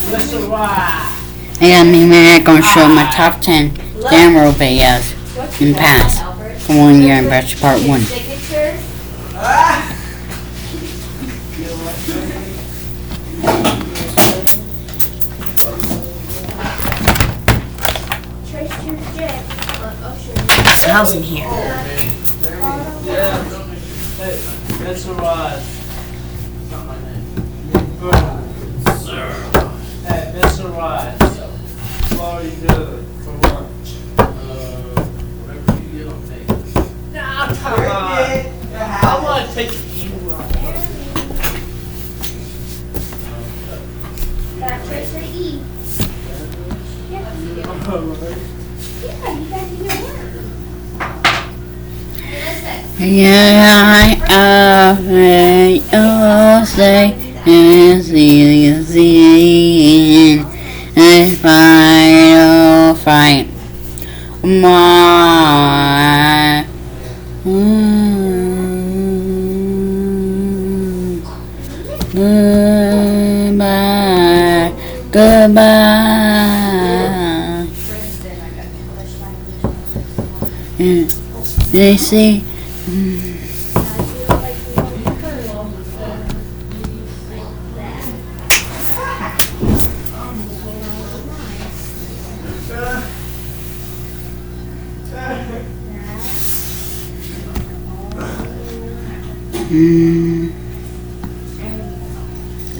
I got me man gonna show my top 10 download videos in the past for 1 year in Bachelor Part 1. Smells in here. That's alright. Hey, that's alright. What are you doing for lunch? Whatever you get on me. Nah, come on. I want to take you out. Got Tracer E. Yeah, you guys do your work. Yeah, I say is easy and fight my goodbye. They say.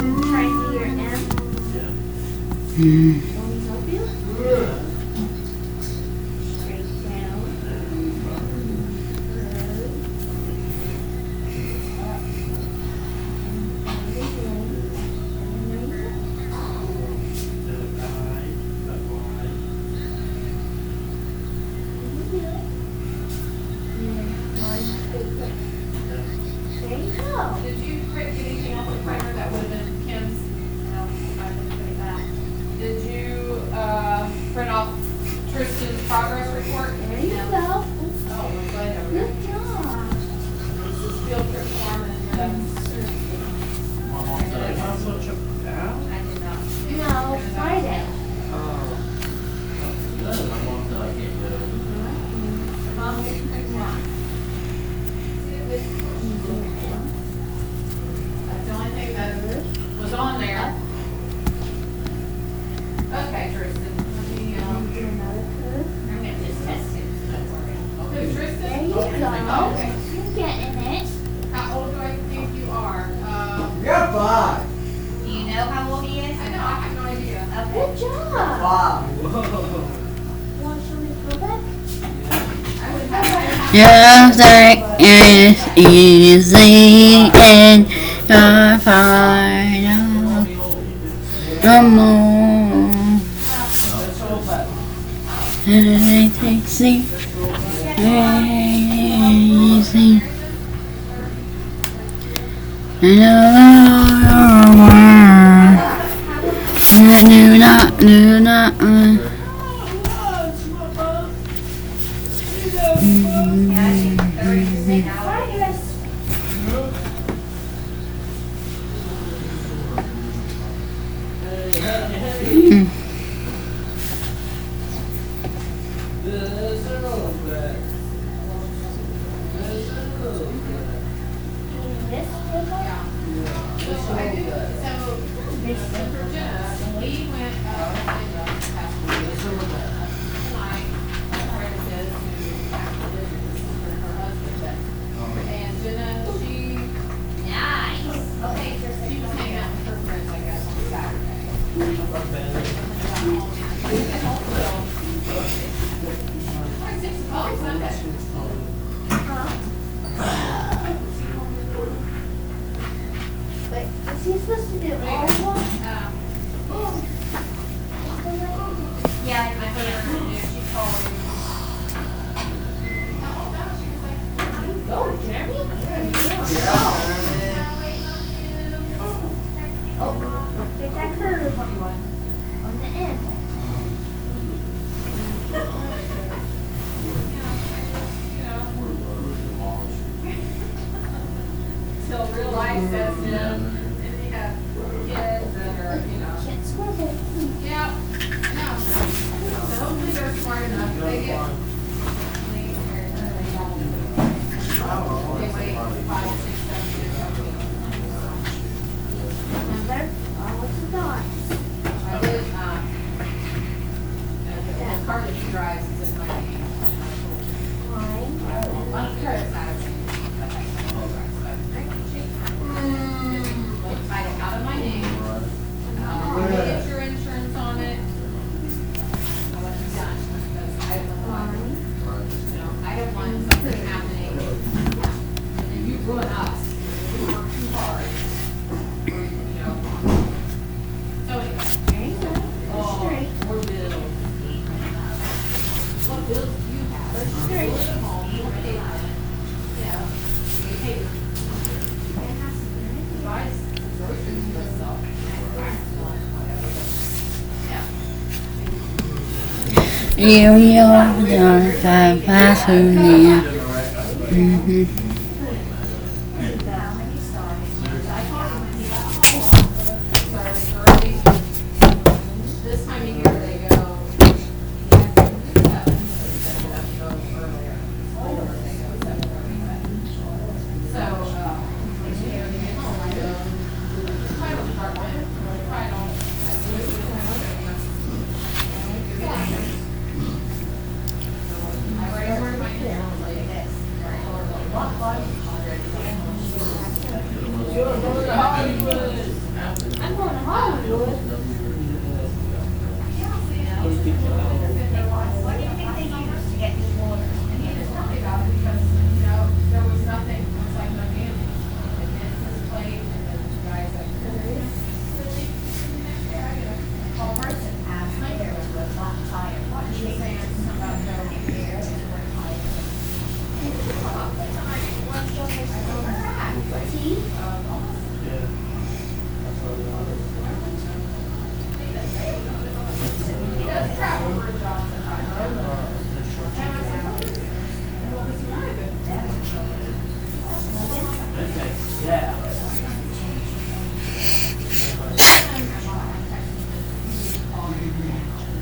Try to do your M. Want me to help you? Straight down. There you go. Did you print anything off the printer that would have been Kim's? No, I didn't put it back. Did you, print off Tristan's progress report? There you go. Oh, looks like over there. Good job. This is field trip form and, I did not. No, Friday. Mom, get your pick one. That's the only thing that was on there. Okay, Tristan, let me, Do another curve. I'm gonna just test it, so don't worry. Who, Tristan? There you go. Okay. You're getting it. How old do I think you are? You're five. Do you know how old he is? I know, I have no idea. Good job. Wow. You want to show me the back? I would have. Just like it's easy and find no more. And it takes it easy. And do not. This good one? So I do, so for Jenna, we went, past week, tonight, my friend says to actually for her husband, and Jenna, she. Nice. Okay, she was hanging out with her friends, I guess, on Saturday. Like 6 o'clock Sunday. But is he supposed to do all of them? Yeah, I put her in there, she called me. Go, Jeremy. Oh, get that curve on the end. Till real life says, and you have kids that are, Can't swerve it. You're fast food now. Mm-hmm. This time of year they go. I'm going to Hollywood. What do you think they use to get new water? There was nothing, it's like no damage. And then his plate, and then the guy's like, really? Call person. Asked me there was a flat tire. What She was saying something about no repair, and we're he does travel for a job sometimes. Yeah. Were you in an accident?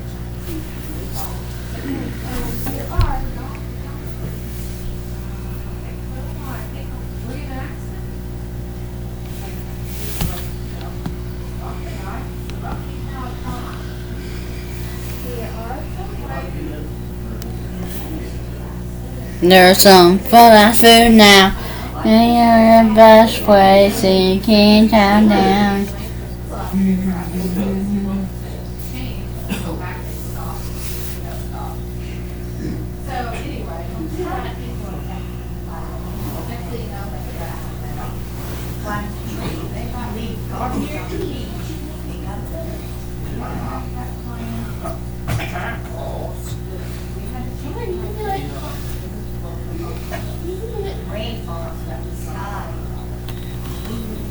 There's some fast food now. And you're the best place you can calm down. So anyway, next thing you know, Rainfall from the sky.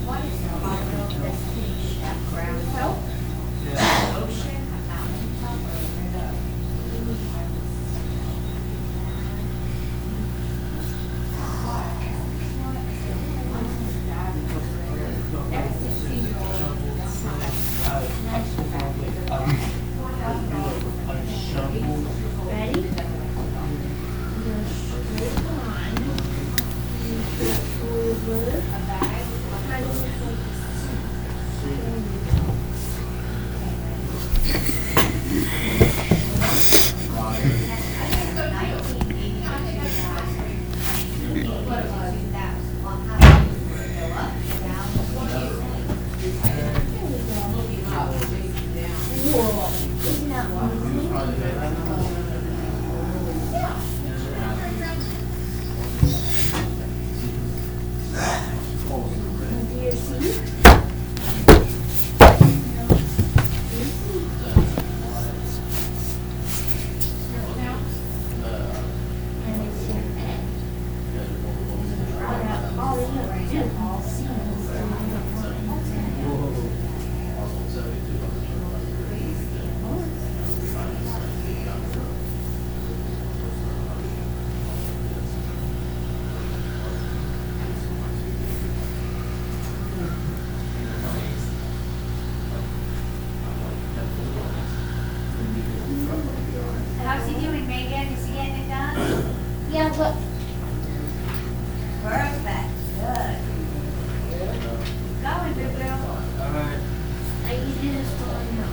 What is the bottom of this beach? That ground help? Ocean, a mountain top, or a river? Ready? You're straight line. Over. Whoa. Isn't that wonderful? Do you see? And it's your head. All in the all seasons. How's he doing, Megan? Is he getting it done? Yeah, but Perfect. Good. Going, Boo Boo. Alright. I did this one now.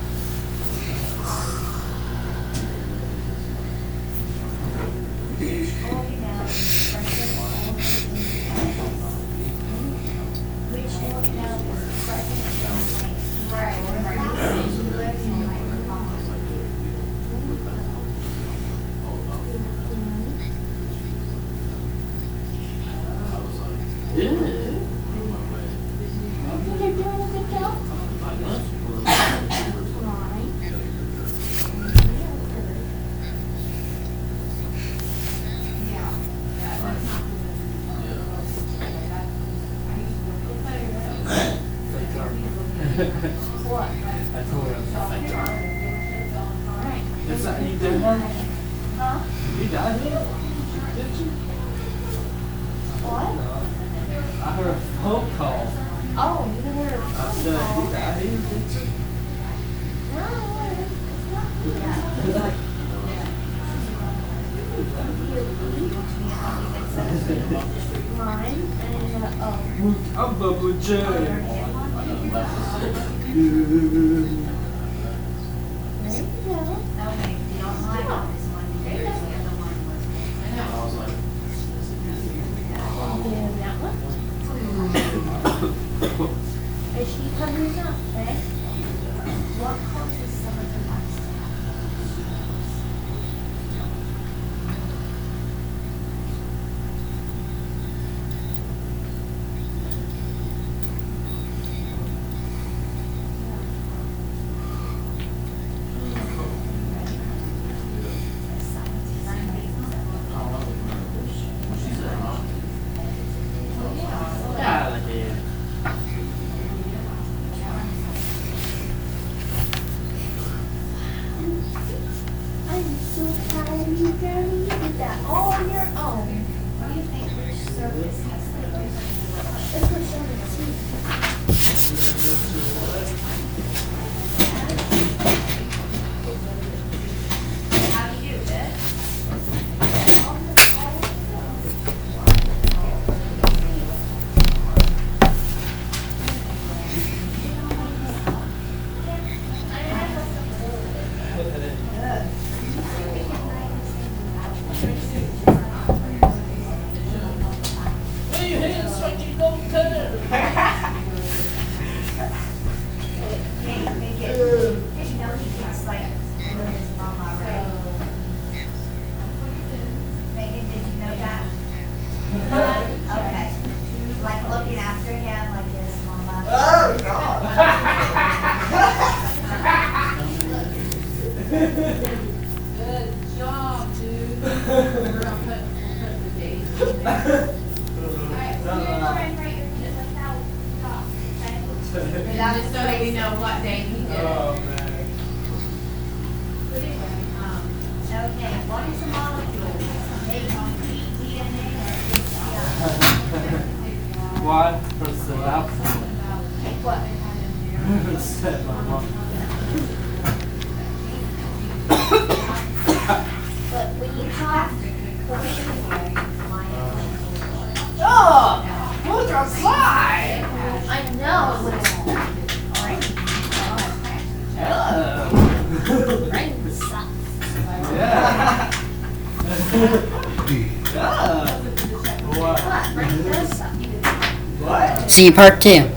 Hold it down. Press it all. Which hold it down is press it down. Right. Yeah. They're doing a good job. What? I told her. Alright. Is that you doing? He died here? Did you? What? I heard a phone call. Oh, you heard a I phone said, call. he died here, did you? Mine and I'm Bubba J. there you go. Okay, you don't like this one, because the other one was. I was like, And that one. Is she coming up, eh? What causes some of the lights to get out of here. I'm so proud of you, girl. You did that all on your own. What do you think which service has the most? Let's go show the tea. How do you do this? Hey, you hands like you don't care. Hey, make it, you know, he thinks like, with his mama, right? Megan, did you know that? Okay. Like looking after him like his mama. Good job, dude. We're gonna put the dates in there. Alright, so you're gonna try and write your shit without stop, okay? Just so that we know what day he did it. Oh, man. Okay, what is a molecule? DNA or Why? Percent alcohol. what? Said my mom. But when you talk, Oh! Look outside! I know. Oh. Rain sucks. Yeah. Yeah. What? What? Rain does suck. What? See you part 2.